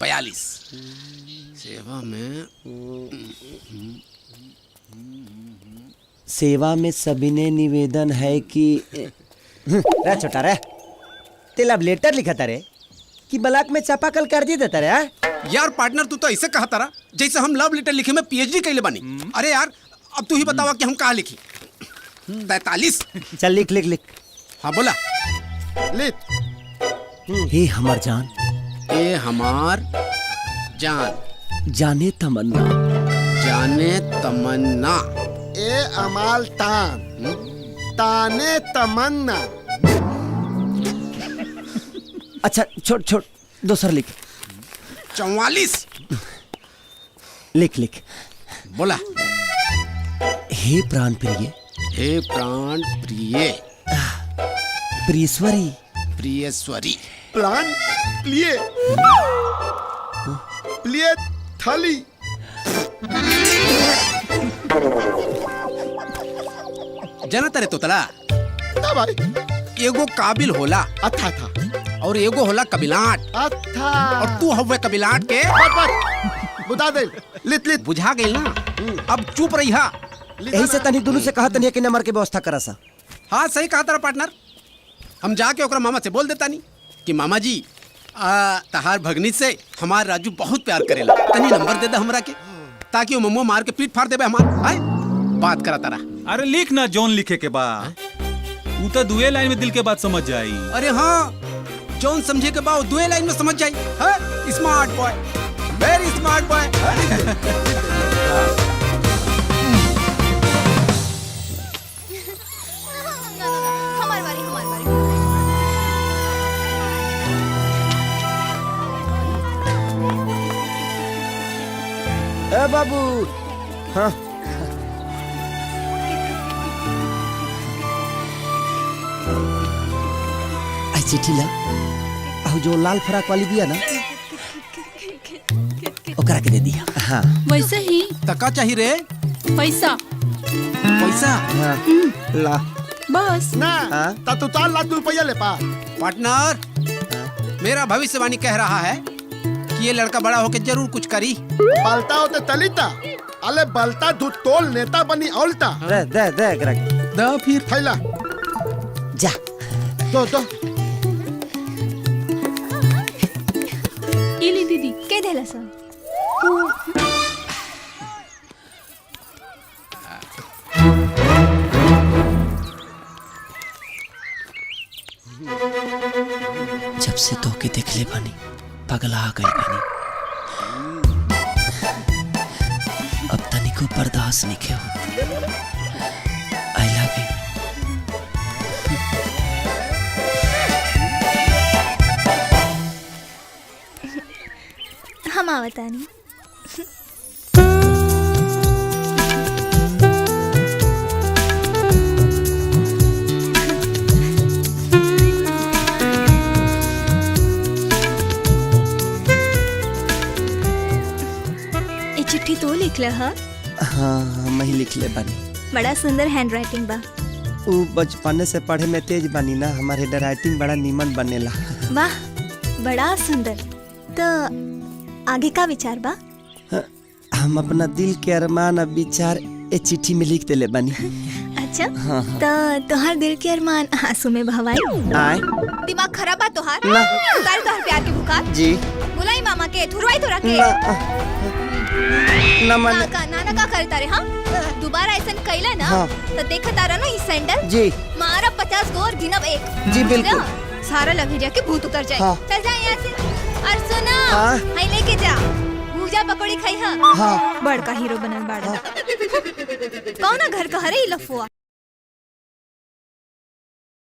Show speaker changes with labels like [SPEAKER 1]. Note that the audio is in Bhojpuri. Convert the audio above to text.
[SPEAKER 1] 42
[SPEAKER 2] सेवा में सविनय निवेदन है कि रे छोटा रे ते लव लेटर लिखा था रे कि ब्लॉक में चापाकल कर दी देता रे हा?
[SPEAKER 1] यार पार्टनर तू तो ऐसे कहा तारा जैसे हम लव लेटर लिखे में पीएचडी कैले बानी। अरे यार अब तू ही बतावा कि हम कहाँ लिखी। 43
[SPEAKER 2] चल लिख लिख लिख।
[SPEAKER 1] हाँ बोला।
[SPEAKER 2] लिख। हे हमार जान,
[SPEAKER 1] ए हमार जान,
[SPEAKER 2] जाने तमन्ना,
[SPEAKER 1] जाने तमन्ना,
[SPEAKER 3] ए अमाल तान, ताने तमन्ना।
[SPEAKER 2] अच्छा छोड़ छोड़ दूसरा लिख।
[SPEAKER 1] 44
[SPEAKER 2] लिख लिख।
[SPEAKER 1] बोला।
[SPEAKER 2] हे प्राण प्रिय,
[SPEAKER 1] हे प्राण प्रिय,
[SPEAKER 2] प्रियश्वरी,
[SPEAKER 1] प्रियश्वरी,
[SPEAKER 3] प्लान प्लिए, प्लिए थाली।
[SPEAKER 1] जना तरे तोतला
[SPEAKER 3] ना भाई
[SPEAKER 1] एगो काबिल होला
[SPEAKER 3] अच्छा था
[SPEAKER 1] और एगो होला कबिलाट।
[SPEAKER 3] अच्छा
[SPEAKER 1] और तू हवे कबिलाट के
[SPEAKER 3] बस बुझा दे। लित लित
[SPEAKER 1] बुझा गई ना। अब चुप रही हा।
[SPEAKER 2] यही से तनी दोनों से कहा तनी कि नंबर के व्यवस्था करा सा।
[SPEAKER 1] हाँ सही कहा तारा पार्टनर। हम जाके ओकरा मामा से बोल देता नहीं कि मामा जी तहार भगनी से हमार राजू बहुत प्यार करेला, तनी नंबर दे दे हमरा के ताकि वो मम्मो मार के पीठ फाड़ देबे हमार। हाय बात करा तारा।
[SPEAKER 4] अरे लिख ना जॉन लिखे के बाद वो तो दुए लाइन में दिल के बात समझ जाई।
[SPEAKER 1] अरे हाँ जॉन समझे के बाद दुए लाइन में समझ जाई। Smart boy, very smart boy.
[SPEAKER 5] हमारी बारी, हमारी बारी।
[SPEAKER 2] ए बाबू हाँ आई चिट्ठी ला। अब जो लाल फराक वाली दिया ना ओकरा के दे दिया। हाँ
[SPEAKER 6] वैसे ही
[SPEAKER 1] तका चाहिए रे
[SPEAKER 6] पैसा
[SPEAKER 1] पैसा।
[SPEAKER 2] हाँ ला
[SPEAKER 6] बस।
[SPEAKER 3] ना
[SPEAKER 2] हाँ?
[SPEAKER 3] ता तू 4 लाख रुपया ले पा।
[SPEAKER 1] पार्टनर मेरा भविष्यवाणी कह रहा है कि ये लड़का बड़ा होकर जरूर कुछ करी।
[SPEAKER 3] बालता होते तलिता अले बालता धू तोल नेता बनी औलता।
[SPEAKER 2] दे दे दे एकरा के।
[SPEAKER 1] दा फिर
[SPEAKER 3] थैला
[SPEAKER 2] जा
[SPEAKER 3] दो
[SPEAKER 6] इली दीदी
[SPEAKER 5] के देला सन?
[SPEAKER 2] जब से धोखे देख ले बानी पगला गई बानी। अब तनिको बर्दाश्त नहीं के हो। I love you.
[SPEAKER 5] हम आवतानी। ये चिट्ठी तो लिख ल ह?
[SPEAKER 2] हाँ मैं ही लिख ले बानी।
[SPEAKER 5] बड़ा सुंदर हैंड राइटिंग बा।
[SPEAKER 2] वो बचपने से पढ़े में तेज बानी ना, हमारे हैंड राइटिंग बड़ा नीमन बनेला।
[SPEAKER 5] वाह बड़ा सुंदर। तो आगे का विचार बा?
[SPEAKER 2] हम अपना दिल के अरमान और विचार ए चिट्ठी में लिख देले बानी।
[SPEAKER 5] अच्छा
[SPEAKER 2] हाँ।
[SPEAKER 5] तो तोहार दिल के अरमान आंसू में भवाई।
[SPEAKER 2] आए
[SPEAKER 5] दिमाग खराब बा तोहार?
[SPEAKER 2] ना।
[SPEAKER 5] उतार तोहार प्यार के बुखार।
[SPEAKER 2] जी
[SPEAKER 5] बुलाई मामा के थुरवाई तोरा के।
[SPEAKER 2] ना मन
[SPEAKER 5] नाना का करता रे। हाँ दोबारा ऐसा कैला ना
[SPEAKER 2] हाँ।
[SPEAKER 5] तो देखा तारा ना इस सैंडल
[SPEAKER 2] जी
[SPEAKER 5] मारा 50 गो और गिनब 1।
[SPEAKER 2] जी बिल्कुल।
[SPEAKER 5] सारा लगे जाके भूत उतर जाए।
[SPEAKER 2] हाँ।
[SPEAKER 5] चल जा यहाँ से। और सुना
[SPEAKER 2] हाँ।
[SPEAKER 5] हाई लेके जा भूजा पकौड़ी खाई। हाँ
[SPEAKER 2] हाँ।
[SPEAKER 5] बड़का हीरो बनल बाड़ा। कौन घर का हरे लफुआ।